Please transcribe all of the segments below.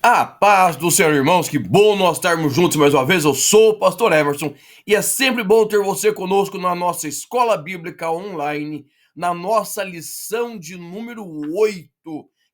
A paz do Senhor, irmãos, que bom nós estarmos juntos mais uma vez. Eu sou o pastor Emerson e é sempre bom ter você conosco na nossa escola bíblica online, na nossa lição de número 8,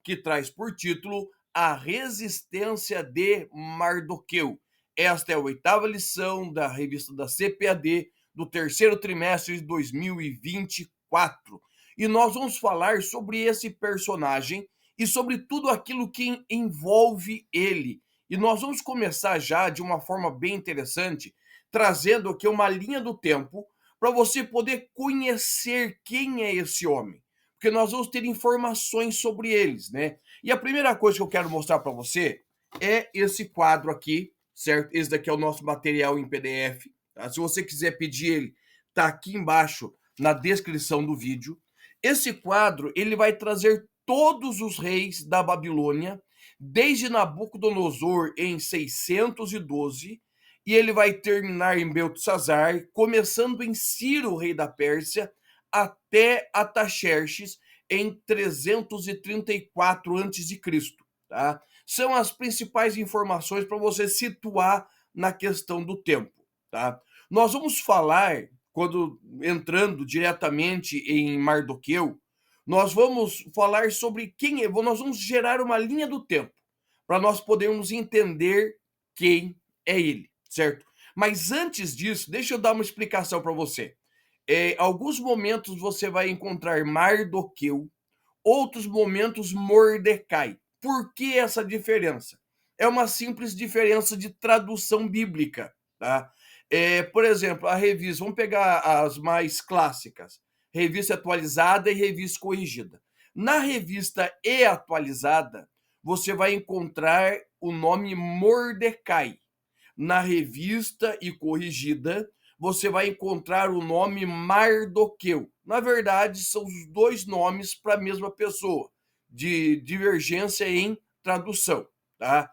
que traz por título A Resistência de Mardoqueu. Esta é a 8ª lição da revista da CPAD do terceiro trimestre de 2024. E nós vamos falar sobre esse personagem e sobre tudo aquilo que envolve ele. E nós vamos começar já de uma forma bem interessante, trazendo aqui uma linha do tempo para você poder conhecer quem é esse homem, porque nós vamos ter informações sobre eles, né? E a primeira coisa que eu quero mostrar para você é esse quadro aqui, certo? Esse daqui é o nosso material em PDF, tá? Se você quiser pedir ele, tá aqui embaixo na descrição do vídeo. Esse quadro, ele vai trazer todos os reis da Babilônia, desde Nabucodonosor em 612, e ele vai terminar em Beltesazar, começando em Ciro, rei da Pérsia, até Ataxerxes em 334 a.C., tá? São as principais informações para você situar na questão do tempo, tá? Nós vamos falar, quando entrando diretamente em Mardoqueu, nós vamos falar sobre quem é, nós vamos gerar uma linha do tempo para nós podermos entender quem é ele, certo? Mas antes disso, deixa eu dar uma explicação para você. Alguns momentos você vai encontrar Mardoqueu, outros momentos Mordecai. Por que essa diferença? É uma simples diferença de tradução bíblica, tá? Por exemplo, a revista, vamos pegar as mais clássicas, revista atualizada e revista corrigida. Na revista e atualizada, você vai encontrar o nome Mordecai. Na revista e corrigida, você vai encontrar o nome Mardoqueu. Na verdade, são os dois nomes para a mesma pessoa, de divergência em tradução, tá?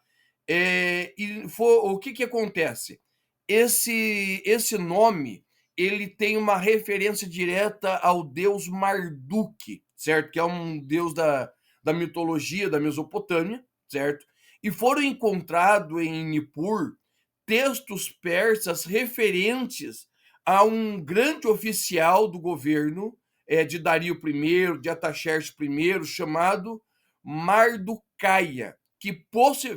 O que acontece? Esse nome, ele tem uma referência direta ao deus Marduk, certo? Que é um deus da mitologia da Mesopotâmia, certo? E foram encontrados em Nippur textos persas referentes a um grande oficial do governo de Dario I, de Ataxerxes I, chamado Marducaia, que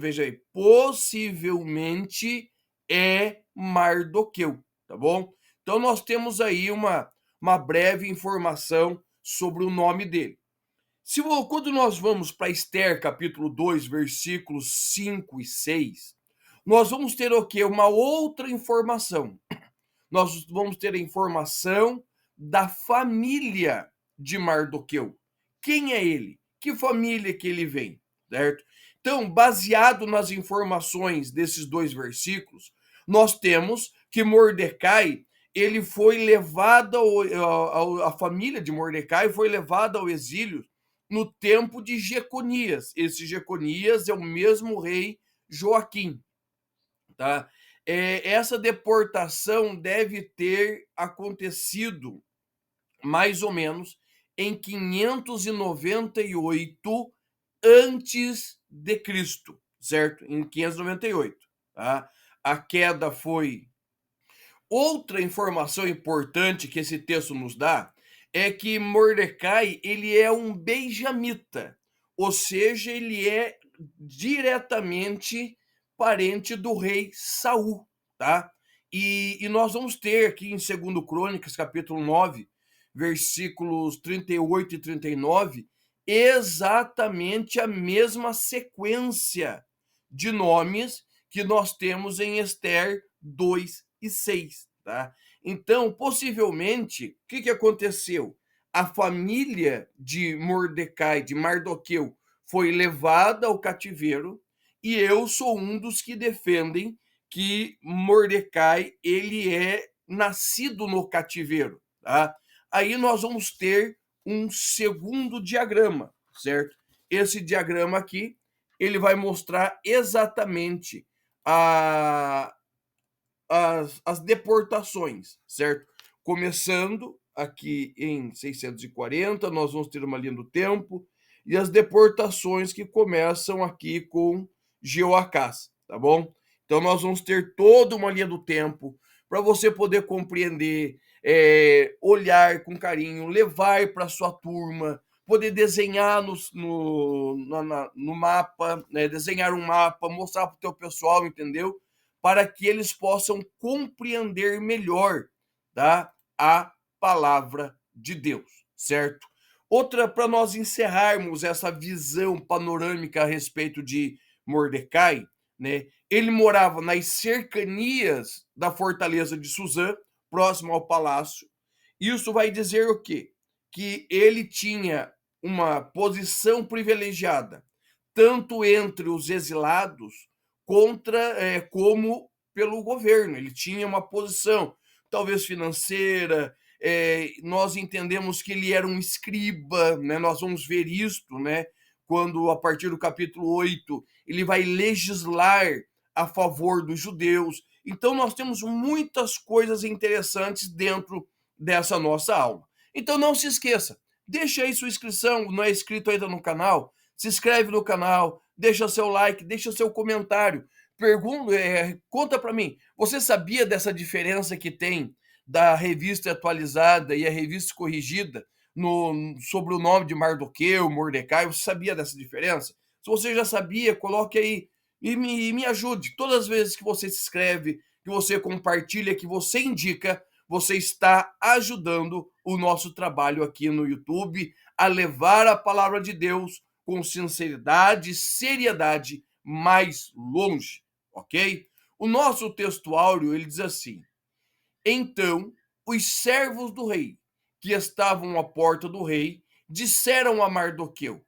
veja aí, possivelmente é Mardoqueu, tá bom? Então nós temos aí uma breve informação sobre o nome dele. Quando nós vamos para Esther, capítulo 2, versículos 5 e 6, nós vamos ter o quê? Uma outra informação. Nós vamos ter a informação da família de Mardoqueu. Quem é ele? Que família que ele vem, certo? Então, baseado nas informações desses dois versículos, nós temos que Mordecai, ele foi levado a família de Mordecai foi levada ao exílio no tempo de Jeconias. Esse Jeconias é o mesmo rei Joaquim, tá? Essa deportação deve ter acontecido mais ou menos em 598 antes de Cristo, certo? Em 598, tá? A queda foi. Outra informação importante que esse texto nos dá é que Mordecai, ele é um benjamita, ou seja, ele é diretamente parente do rei Saul, tá? E nós vamos ter aqui em 2 Crônicas, capítulo 9, versículos 38 e 39, exatamente a mesma sequência de nomes que nós temos em Esther 2 e 6, tá? Então, possivelmente, o que aconteceu? A família de Mordecai, de Mardoqueu, foi levada ao cativeiro, e eu sou um dos que defendem que Mordecai, ele é nascido no cativeiro, tá? Aí nós vamos ter um segundo diagrama, certo? Esse diagrama aqui, ele vai mostrar exatamente as deportações, certo? Começando aqui em 640, nós vamos ter uma linha do tempo, e as deportações que começam aqui com Jeoacás, tá bom? Então nós vamos ter toda uma linha do tempo para você poder compreender, olhar com carinho, levar para sua turma, poder desenhar no mapa, né? Desenhar um mapa, mostrar para o teu pessoal, entendeu? Para que eles possam compreender melhor, tá? A palavra de Deus, certo? Outra, para nós encerrarmos essa visão panorâmica a respeito de Mordecai, né? Ele morava nas cercanias da fortaleza de Suzã, próximo ao palácio. Isso vai dizer o quê? Que ele tinha uma posição privilegiada, tanto entre os exilados como pelo governo. Ele tinha uma posição, talvez financeira. Nós entendemos que ele era um escriba, né? Nós vamos ver isto, né? Quando, a partir do capítulo 8, ele vai legislar a favor dos judeus. Então, nós temos muitas coisas interessantes dentro dessa nossa aula. Então, não se esqueça, deixa aí sua inscrição, não é inscrito ainda no canal? Se inscreve no canal, deixa seu like, deixa seu comentário. Conta para mim, você sabia dessa diferença que tem da revista atualizada e a revista corrigida sobre o nome de Mardoqueu, Mordecai? Você sabia dessa diferença? Se você já sabia, coloque aí e me ajude. Todas as vezes que você se inscreve, que você compartilha, que você indica, você está ajudando o nosso trabalho aqui no YouTube a levar a palavra de Deus com sinceridade e seriedade mais longe, ok? O nosso texto áureo, ele diz assim: então os servos do rei, que estavam à porta do rei, disseram a Mardoqueu: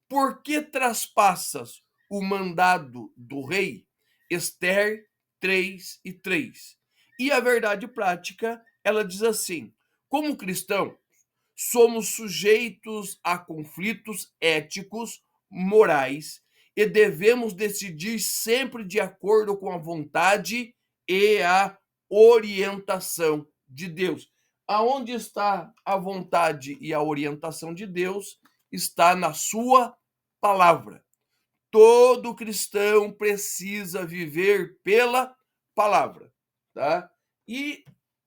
por que traspassas o mandado do rei? Esther 3:3. E a verdade prática, ela diz assim: como cristão, somos sujeitos a conflitos éticos, morais, e devemos decidir sempre de acordo com a vontade e a orientação de Deus. Aonde está a vontade e a orientação de Deus? Está na sua palavra. Todo cristão precisa viver pela palavra, tá? E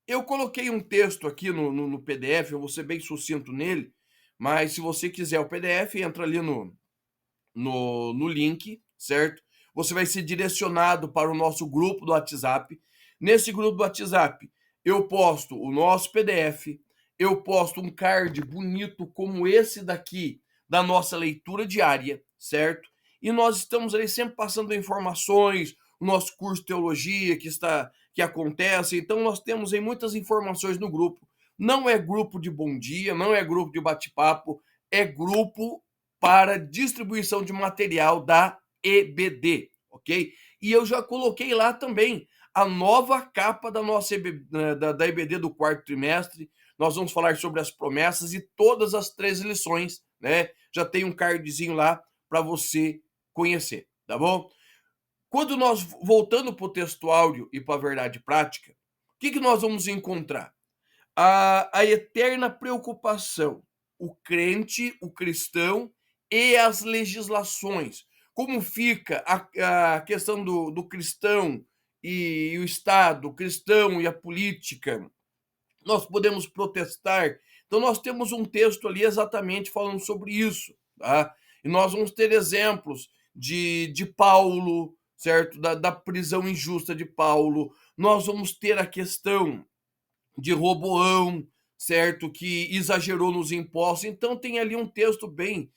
eu coloquei um texto aqui no PDF, eu vou ser bem sucinto nele, mas se você quiser o PDF, entra ali no link, certo? Você vai ser direcionado para o nosso grupo do WhatsApp. Nesse grupo do WhatsApp, eu posto o nosso PDF, eu posto um card bonito como esse daqui, da nossa leitura diária, certo? E nós estamos ali sempre passando informações, o nosso curso de teologia que acontece, então nós temos aí muitas informações no grupo. Não é grupo de bom dia, não é grupo de bate-papo, é grupo para distribuição de material da EBD, ok? E eu já coloquei lá também a nova capa da nossa da EBD do quarto trimestre. Nós vamos falar sobre as promessas e todas as 13 lições, né? Já tem um cardzinho lá para você conhecer, tá bom? Quando nós, voltando para o texto áureo e para a verdade prática, o que nós vamos encontrar? A eterna preocupação, o crente, o cristão e as legislações. Como fica a questão do cristão e o Estado, o cristão e a política? Nós podemos protestar. Então, nós temos um texto ali exatamente falando sobre isso. Tá? E nós vamos ter exemplos de Paulo, certo? Da prisão injusta de Paulo. Nós vamos ter a questão de Roboão, certo? Que exagerou nos impostos. Então tem ali um texto bem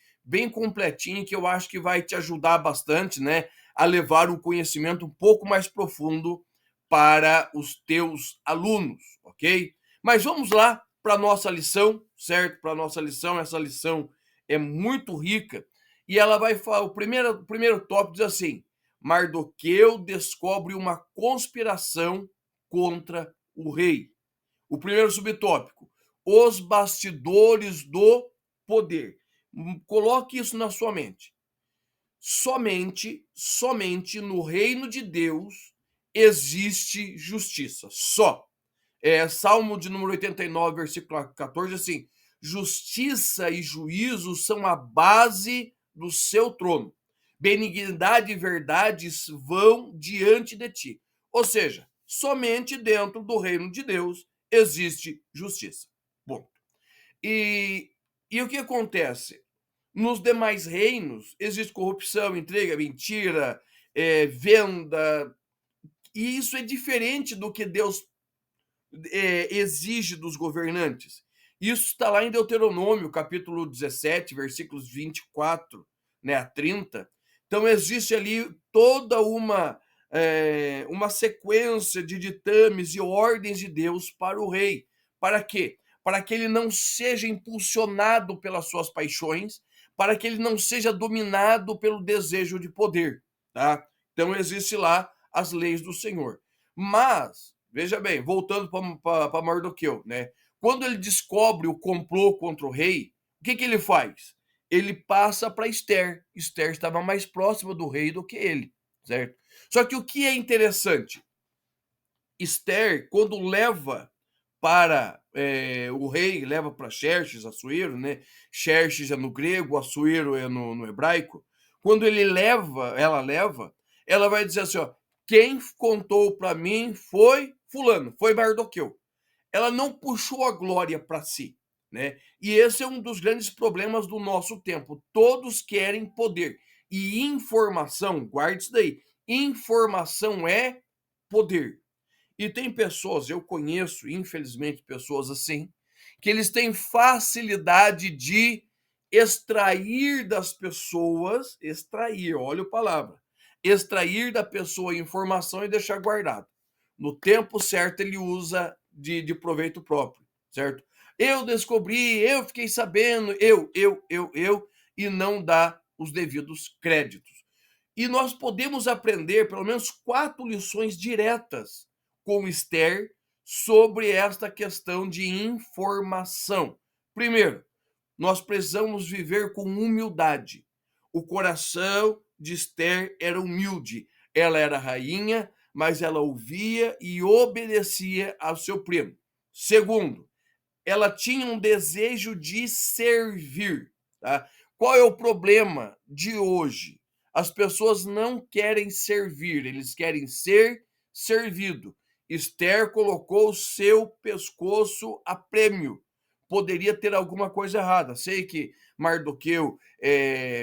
completinho que eu acho que vai te ajudar bastante, né? A levar um conhecimento um pouco mais profundo para os teus alunos, ok? Mas vamos lá para a nossa lição, certo? Para a nossa lição, essa lição é muito rica e ela vai falar, o primeiro tópico diz assim: Mardoqueu descobre uma conspiração contra o rei. O primeiro subtópico: os bastidores do poder. Coloque isso na sua mente. Somente no reino de Deus existe justiça. Só. Salmo de número 89, versículo 14, assim: justiça e juízo são a base do seu trono. benignidade e verdades vão diante de ti. Ou seja, somente dentro do reino de Deus existe justiça. Bom, e, e o que acontece? Nos demais reinos existe corrupção, intriga, mentira, venda, e isso é diferente do que Deus exige dos governantes. Isso está lá em Deuteronômio, capítulo 17, versículos 24, né, a 30. Então, existe ali toda uma sequência de ditames e ordens de Deus para o rei. Para quê? Para que ele não seja impulsionado pelas suas paixões, para que ele não seja dominado pelo desejo de poder. Tá? Então, existe lá as leis do Senhor. Mas, veja bem, voltando para Mardoqueu, né? Quando ele descobre o complô contra o rei, o que ele faz? Ele passa para Esther. Esther estava mais próxima do rei do que ele, certo? Só que o que é interessante, Esther, quando leva para o rei, leva para Xerxes, Assuero, né? Xerxes é no grego, Assuero é no hebraico. Quando ela leva, ela vai dizer assim, ó, quem contou para mim foi fulano, foi Mardoqueu. Ela não puxou a glória para si, né? E esse é um dos grandes problemas do nosso tempo. Todos querem poder. E informação, guarde isso daí. Informação é poder. E tem pessoas, eu conheço, infelizmente, pessoas assim, que eles têm facilidade de extrair das pessoas, extrair, olha a palavra, extrair da pessoa informação e deixar guardado. No tempo certo, ele usa de proveito próprio, certo? Eu descobri, eu fiquei sabendo, e não dá os devidos créditos. E nós podemos aprender pelo menos 4 lições diretas com Esther sobre esta questão de informação. Primeiro, nós precisamos viver com humildade. O coração de Esther era humilde. Ela era rainha, mas ela ouvia e obedecia ao seu primo. Segundo, ela tinha um desejo de servir. Tá? Qual é o problema de hoje? As pessoas não querem servir, eles querem ser servido. Esther colocou o seu pescoço a prêmio. Poderia ter alguma coisa errada. Sei que Mardoqueu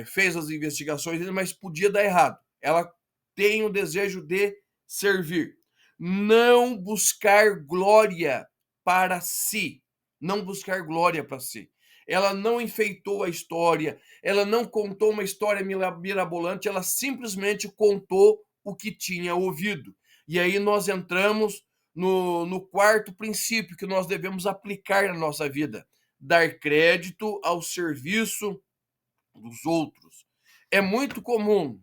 fez as investigações dele, mas podia dar errado. Ela tem o desejo de servir. Não buscar glória para si. Não buscar glória para si. Ela não enfeitou a história, ela não contou uma história mirabolante, ela simplesmente contou o que tinha ouvido. E aí nós entramos no quarto princípio que nós devemos aplicar na nossa vida: dar crédito ao serviço dos outros. É muito comum,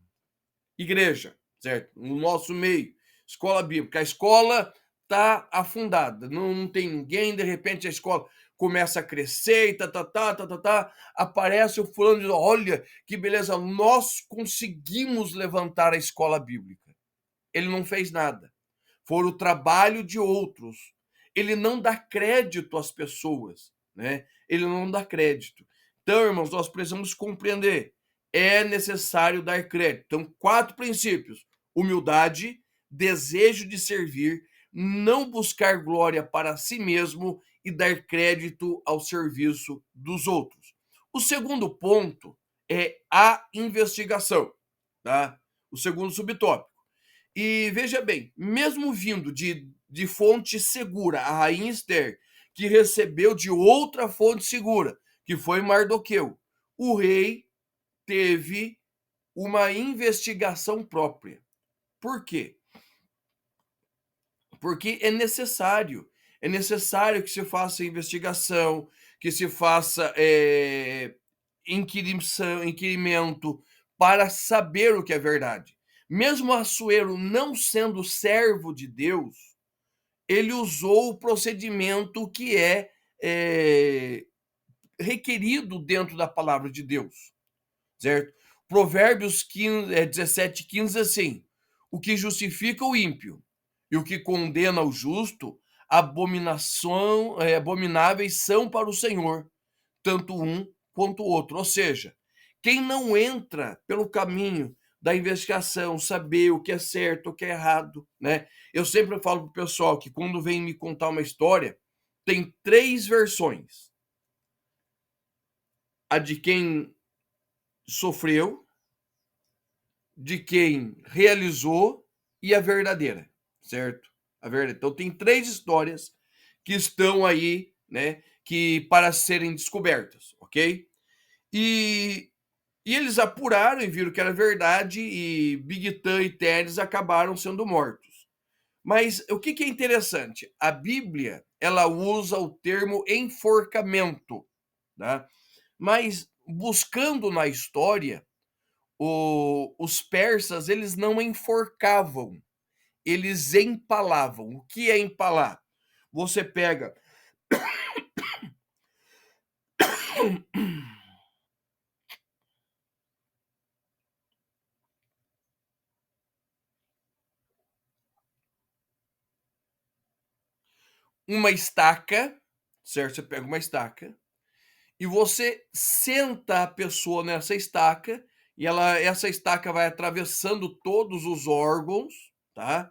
igreja, certo? No nosso meio, escola bíblica. A escola está afundada, não tem ninguém, de repente a escola começa a crescer e aparece o fulano e diz, olha que beleza, nós conseguimos levantar a escola bíblica. Ele não fez nada. Foi o trabalho de outros. Ele não dá crédito às pessoas, né? Ele não dá crédito. Então, irmãos, nós precisamos compreender. É necessário dar crédito. Então, 4 princípios: humildade, desejo de servir, não buscar glória para si mesmo e dar crédito ao serviço dos outros. O segundo ponto é a investigação, tá? O segundo subtópico. E veja bem, mesmo vindo de fonte segura, a rainha Esther, que recebeu de outra fonte segura, que foi Mardoqueu, o rei teve uma investigação própria. Por quê? Porque é necessário. É necessário que se faça investigação, que se faça inquirimento para saber o que é verdade. Mesmo Assuero não sendo servo de Deus, ele usou o procedimento que é requerido dentro da palavra de Deus, certo? Provérbios 17:15 assim: o que justifica o ímpio e o que condena o justo, abomináveis são para o Senhor, tanto um quanto o outro. Ou seja, quem não entra pelo caminho da investigação, saber o que é certo, o que é errado, né? Eu sempre falo pro pessoal que quando vem me contar uma história, tem 3 versões: a de quem sofreu, de quem realizou e a verdadeira, certo? A verdade. Então tem 3 histórias que estão aí, né, que para serem descobertas, ok? E, e eles apuraram e viram que era verdade e Bigtan e Teres acabaram sendo mortos. Mas o que é interessante? A Bíblia, ela usa o termo enforcamento, tá? Mas buscando na história, os persas, eles não enforcavam, eles empalavam. O que é empalar? Você pega uma estaca, certo? Você pega uma estaca e você senta a pessoa nessa estaca e essa estaca vai atravessando todos os órgãos, tá?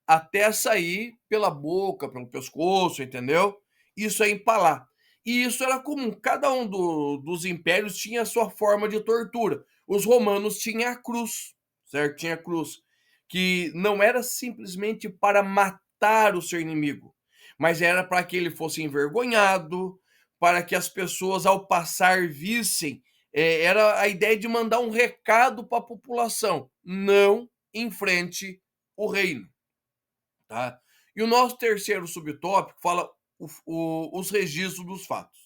Até sair pela boca, pelo pescoço, entendeu? Isso é empalar. E isso era comum. Cada um dos impérios tinha a sua forma de tortura. Os romanos tinham a cruz, certo? Tinha a cruz, que não era simplesmente para matar o seu inimigo, mas era para que ele fosse envergonhado, para que as pessoas, ao passar, vissem. Era a ideia de mandar um recado para a população: não enfrente o reino. Tá? E o nosso terceiro subtópico fala os registros dos fatos.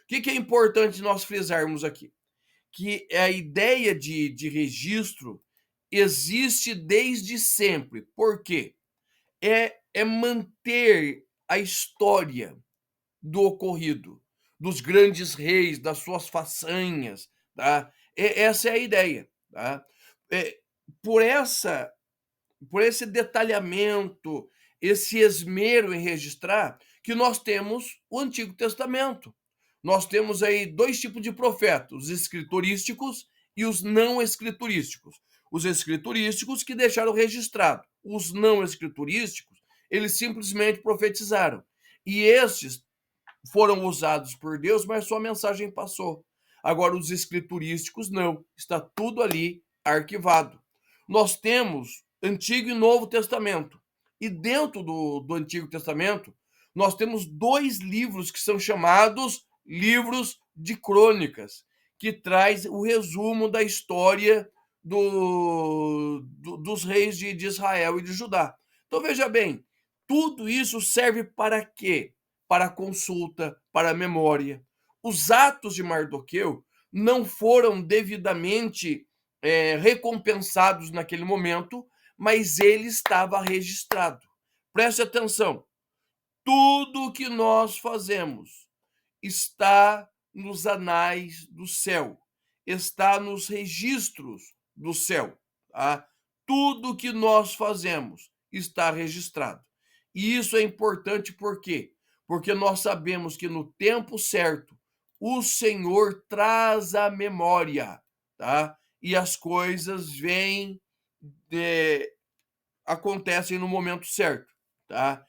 O que é importante nós frisarmos aqui? Que a ideia de registro existe desde sempre. Por quê? É manter a história do ocorrido, dos grandes reis, das suas façanhas. Tá? Essa é a ideia. Tá? É, por essa por esse detalhamento, esse esmero em registrar, que nós temos o Antigo Testamento. Nós temos aí 2 tipos de profetas: os escriturísticos e os não escriturísticos. Os escriturísticos que deixaram registrado, os não escriturísticos, eles simplesmente profetizaram. E esses foram usados por Deus, mas sua mensagem passou. Agora, os escriturísticos não, está tudo ali arquivado. Nós temos Antigo e Novo Testamento. E dentro do Antigo Testamento, nós temos 2 livros que são chamados livros de crônicas, que traz o resumo da história dos reis de Israel e de Judá. Então veja bem, tudo isso serve para quê? Para consulta, para memória. Os atos de Mardoqueu não foram devidamente recompensados naquele momento, mas ele estava registrado. Preste atenção: tudo que nós fazemos está nos anais do céu, está nos registros do céu. Tá? Tudo que nós fazemos está registrado. E isso é importante por quê? Porque nós sabemos que no tempo certo o Senhor traz a memória, tá? E as coisas vêm, acontecem no momento certo, tá?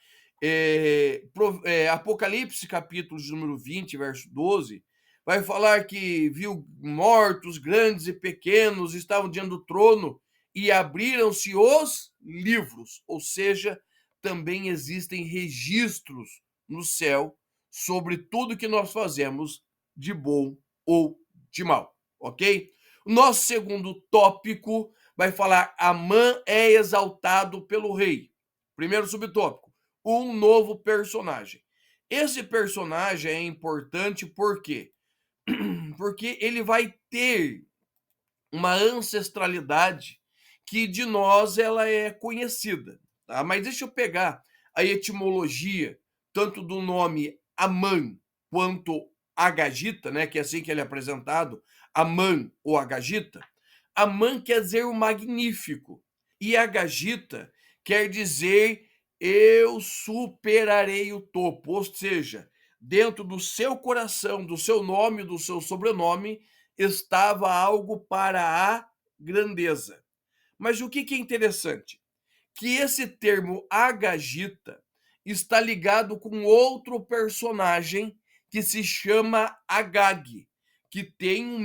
Apocalipse, capítulo de número 20, verso 12, vai falar que viu mortos, grandes e pequenos, estavam diante do trono e abriram-se os livros, ou seja, também existem registros no céu sobre tudo que nós fazemos de bom ou de mal, ok? O nosso segundo tópico vai falar: Amã é exaltado pelo rei. Primeiro subtópico: um novo personagem. Esse personagem é importante por quê? Porque ele vai ter uma ancestralidade que de nós ela é conhecida. Tá? Mas deixa eu pegar a etimologia, tanto do nome Amã quanto Agagita, né, que é assim que ele é apresentado, Amã ou Agagita. Amã quer dizer o magnífico, e Agagita quer dizer eu superarei o topo, ou seja, dentro do seu coração, do seu nome, do seu sobrenome, estava algo para a grandeza. Mas o que é interessante? Que esse termo Agagita está ligado com outro personagem que se chama Agag, que tem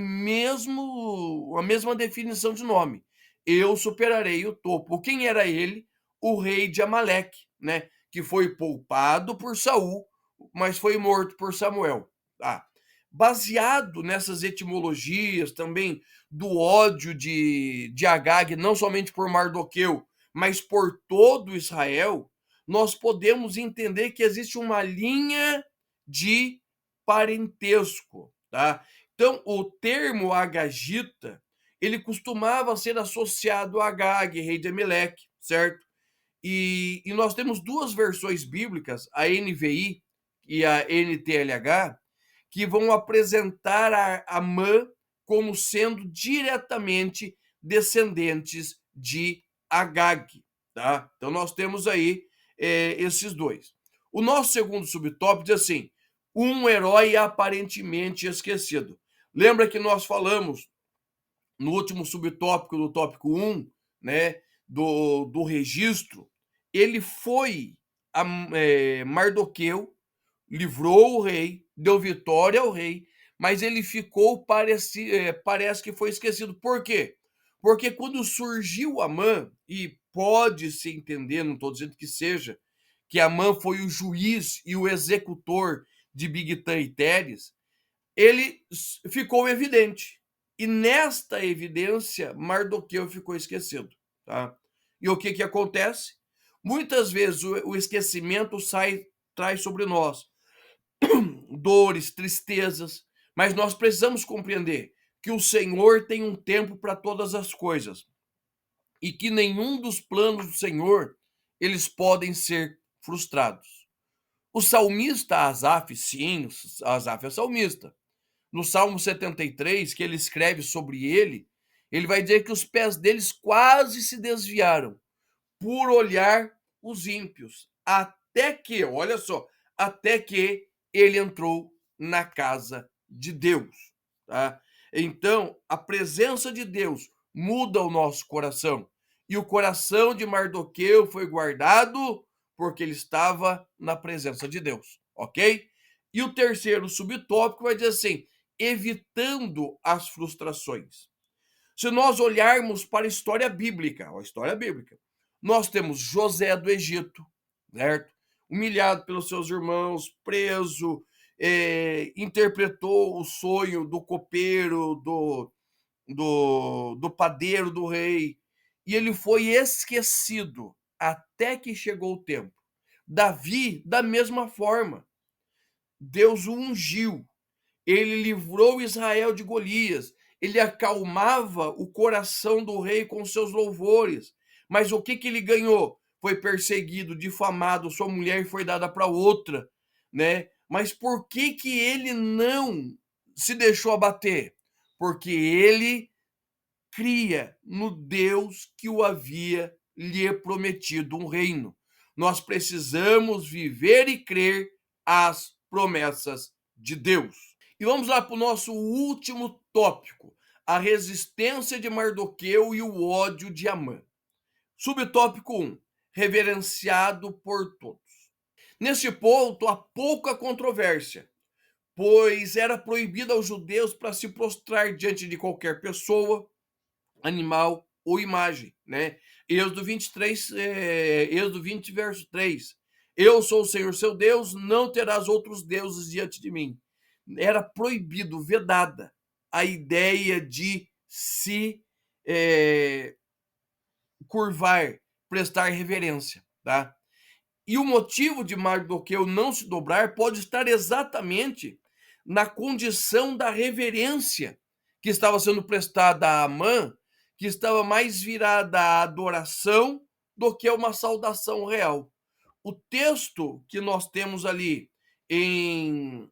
a mesma definição de nome. Eu superarei o topo. Quem era ele? O rei de Amaleque, né? Que foi poupado por Saul, mas foi morto por Samuel. Ah, baseado nessas etimologias também do ódio de Agag, não somente por Mardoqueu, mas por todo Israel, nós podemos entender que existe uma linha de parentesco, tá? Então, o termo Agagita, ele costumava ser associado a Agag, rei de Amaleque, certo? E nós temos duas versões bíblicas, a NVI e a NTLH, que vão apresentar a Amã como sendo diretamente descendentes de Agag, tá? Então nós temos aí esses dois. O nosso segundo subtópico diz assim: um herói aparentemente esquecido. Lembra que nós falamos no último subtópico do tópico 1, né, do registro, ele foi a Mardoqueu, livrou o rei, deu vitória ao rei, mas ele ficou, parece que foi esquecido. Por quê? Porque quando surgiu Amã, e pode-se entender, não estou dizendo que seja, que Amã foi o juiz e o executor de Bigtã e Teres, ele ficou evidente. E nesta evidência, Mardoqueu ficou esquecido. Tá? E o que acontece? Muitas vezes o esquecimento traz sobre nós dores, tristezas, mas nós precisamos compreender que o Senhor tem um tempo para todas as coisas e que nenhum dos planos do Senhor eles podem ser frustrados. O salmista Asaf, sim, Asaf é salmista. No Salmo 73, que ele escreve sobre ele vai dizer que os pés deles quase se desviaram por olhar os ímpios, até que, olha só, até que ele entrou na casa de Deus, tá? Então, a presença de Deus muda o nosso coração. E o coração de Mardoqueu foi guardado porque ele estava na presença de Deus, ok? E o terceiro subtópico vai dizer assim: evitando as frustrações. Se nós olharmos para a história bíblica, nós temos José do Egito, certo? Humilhado pelos seus irmãos, preso, interpretou o sonho do copeiro, do padeiro do rei, e ele foi esquecido até que chegou o tempo. Davi, da mesma forma, Deus o ungiu, ele livrou Israel de Golias, ele acalmava o coração do rei com seus louvores. Mas o que ele ganhou? Foi perseguido, difamado, sua mulher foi dada para outra, né? Mas por que ele não se deixou abater? Porque ele cria no Deus que o havia lhe prometido um reino. Nós precisamos viver e crer as promessas de Deus. E vamos lá para o nosso último tópico: a resistência de Mardoqueu e o ódio de Amã. Subtópico 1: reverenciado por todos. Neste ponto há pouca controvérsia, pois era proibido aos judeus para se prostrar diante de qualquer pessoa, animal ou imagem, né? Êxodo 23, Êxodo 20, verso 3. Eu sou o Senhor seu Deus, não terás outros deuses diante de mim. Era proibido, vedada a ideia de se curvar, prestar reverência, tá? E o motivo de Mardoqueu não se dobrar pode estar exatamente na condição da reverência que estava sendo prestada a Amã, que estava mais virada à adoração do que a uma saudação real. O texto que nós temos ali em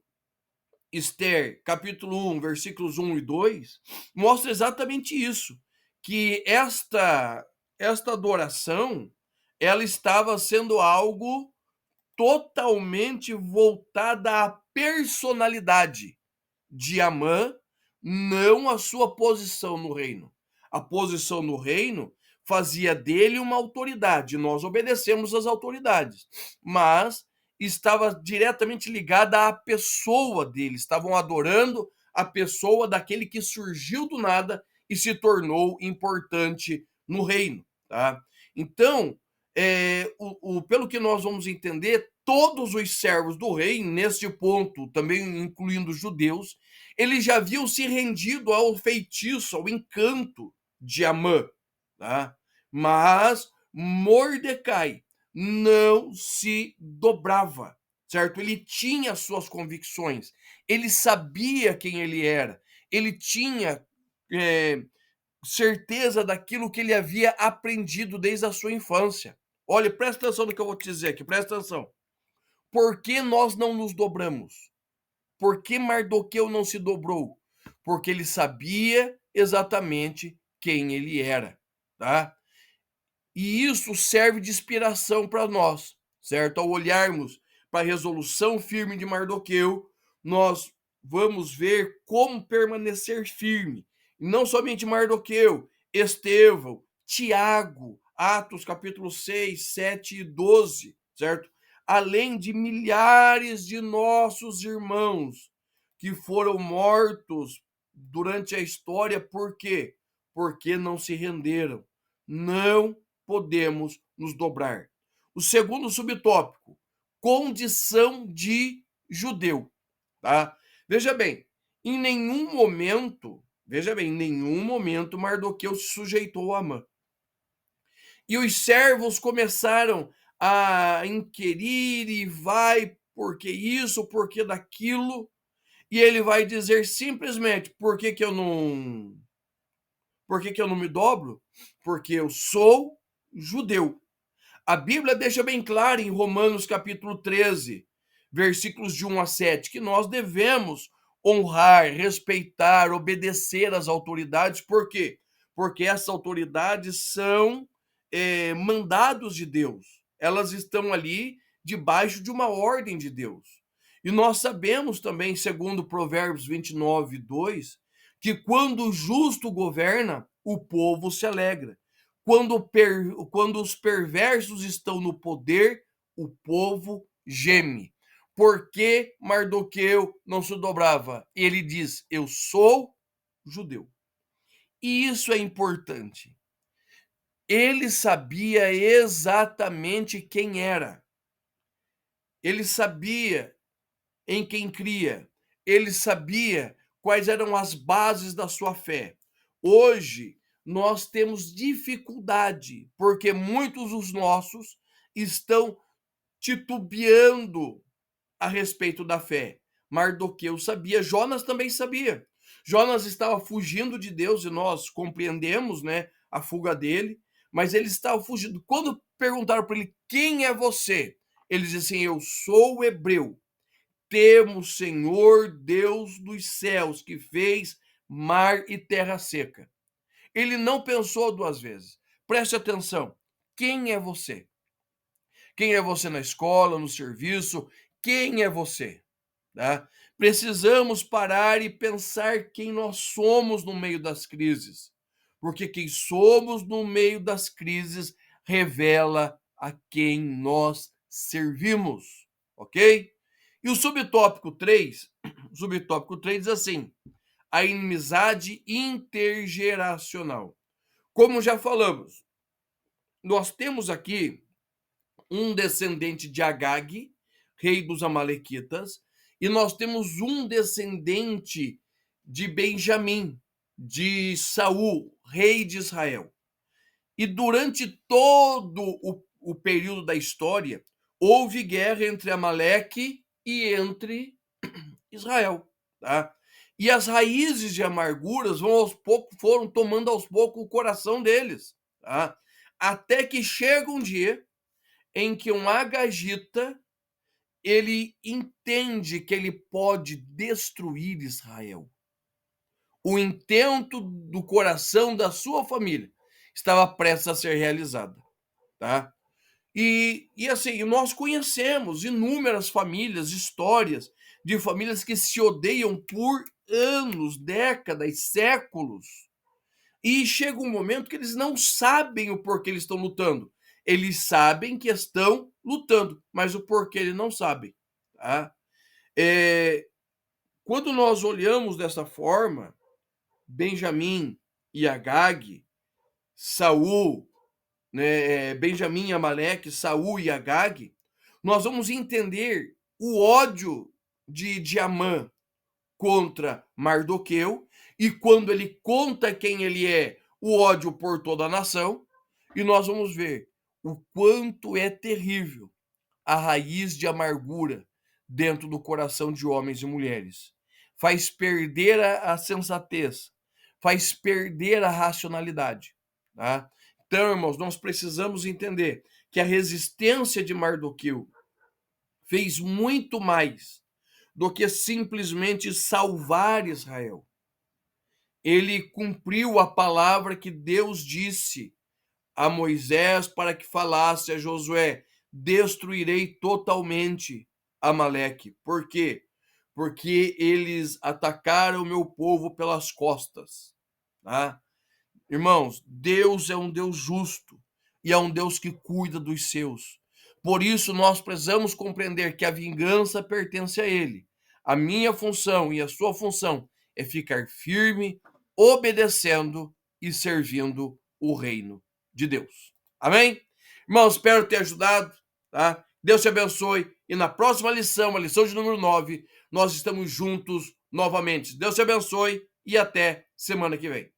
Esther, capítulo 1, versículos 1 e 2, mostra exatamente isso, que esta adoração, ela estava sendo algo totalmente voltada à personalidade de Amã, não à sua posição no reino. A posição no reino fazia dele uma autoridade. Nós obedecemos às autoridades, mas estava diretamente ligada à pessoa dele. Estavam adorando a pessoa daquele que surgiu do nada e se tornou importante no reino, tá? Então, pelo que nós vamos entender, todos os servos do rei, neste ponto, também incluindo os judeus, eles já haviam se rendido ao feitiço, ao encanto de Amã, tá? Mas Mordecai não se dobrava, certo? Ele tinha suas convicções, ele sabia quem ele era, ele tinha certeza daquilo que ele havia aprendido desde a sua infância. Olha, presta atenção no que eu vou te dizer aqui, presta atenção. Por que nós não nos dobramos? Por que Mardoqueu não se dobrou? Porque ele sabia exatamente quem ele era, tá? E isso serve de inspiração para nós, certo? Ao olharmos para a resolução firme de Mardoqueu, nós vamos ver como permanecer firme. E não somente Mardoqueu, Estevão, Tiago, Atos capítulo 6, 7 e 12, certo? Além de milhares de nossos irmãos que foram mortos durante a história, por quê? Porque não se renderam, não podemos nos dobrar. O segundo subtópico, condição de judeu, tá? Veja bem, em nenhum momento, Mardoqueu se sujeitou a Amã. E os servos começaram a inquirir e vai, porque isso, porque daquilo, e ele vai dizer simplesmente, por que eu não me dobro? Porque eu sou judeu. A Bíblia deixa bem claro em Romanos capítulo 13, versículos de 1 a 7, que nós devemos honrar, respeitar, obedecer às autoridades. Por quê? Porque essas autoridades são mandados de Deus. Elas estão ali debaixo de uma ordem de Deus. E nós sabemos também, segundo Provérbios 29, 2, que quando o justo governa, o povo se alegra. Quando os perversos estão no poder, o povo geme. Por que Mardoqueu não se dobrava? Ele diz: eu sou judeu. E isso é importante. Ele sabia exatamente quem era. Ele sabia em quem cria. Ele sabia quais eram as bases da sua fé. Hoje, nós temos dificuldade, porque muitos dos nossos estão titubeando a respeito da fé. Mardoqueu sabia, Jonas também sabia. Jonas estava fugindo de Deus e nós compreendemos, né, a fuga dele, mas ele estava fugindo. Quando perguntaram para ele: quem é você? Ele disse assim: eu sou hebreu. Temo, Senhor Deus dos céus, que fez mar e terra seca. Ele não pensou duas vezes. Preste atenção. Quem é você? Quem é você na escola, no serviço? Quem é você? Tá? Precisamos parar e pensar quem nós somos no meio das crises. Porque quem somos no meio das crises revela a quem nós servimos. Ok? E o subtópico 3, diz assim: a inimizade intergeracional. Como já falamos, nós temos aqui um descendente de Agag, rei dos Amalequitas, e nós temos um descendente de Benjamim, de Saul, rei de Israel. E durante todo o período da história, houve guerra entre Amaleque e entre Israel, tá? E as raízes de amarguras foram tomando aos poucos o coração deles, tá? Até que chega um dia em que um agagita ele entende que ele pode destruir Israel. O intento do coração da sua família estava prestes a ser realizado, tá? E assim, nós conhecemos inúmeras famílias, histórias de famílias que se odeiam por anos, décadas, séculos. E chega um momento que eles não sabem o porquê eles estão lutando. Eles sabem que estão lutando, mas o porquê eles não sabem. Tá? Quando nós olhamos dessa forma, Benjamim e Agag, Saul, né, Benjamim e Amaleque, Saul e Agag, nós vamos entender o ódio de Amã contra Mardoqueu, e quando ele conta quem ele é, o ódio por toda a nação, e nós vamos ver o quanto é terrível a raiz de amargura dentro do coração de homens e mulheres. Faz perder a sensatez, faz perder a racionalidade. Tá? Então, irmãos, nós precisamos entender que a resistência de Mardoqueu fez muito mais do que simplesmente salvar Israel. Ele cumpriu a palavra que Deus disse a Moisés para que falasse a Josué: destruirei totalmente Amaleque. Por quê? Porque eles atacaram o meu povo pelas costas. Tá? Irmãos, Deus é um Deus justo e é um Deus que cuida dos seus. Por isso, nós precisamos compreender que a vingança pertence a Ele. A minha função e a sua função é ficar firme, obedecendo e servindo o reino de Deus. Amém? Irmãos, espero ter ajudado. Tá? Deus te abençoe. E na próxima lição, a lição de número 9, nós estamos juntos novamente. Deus te abençoe e até semana que vem.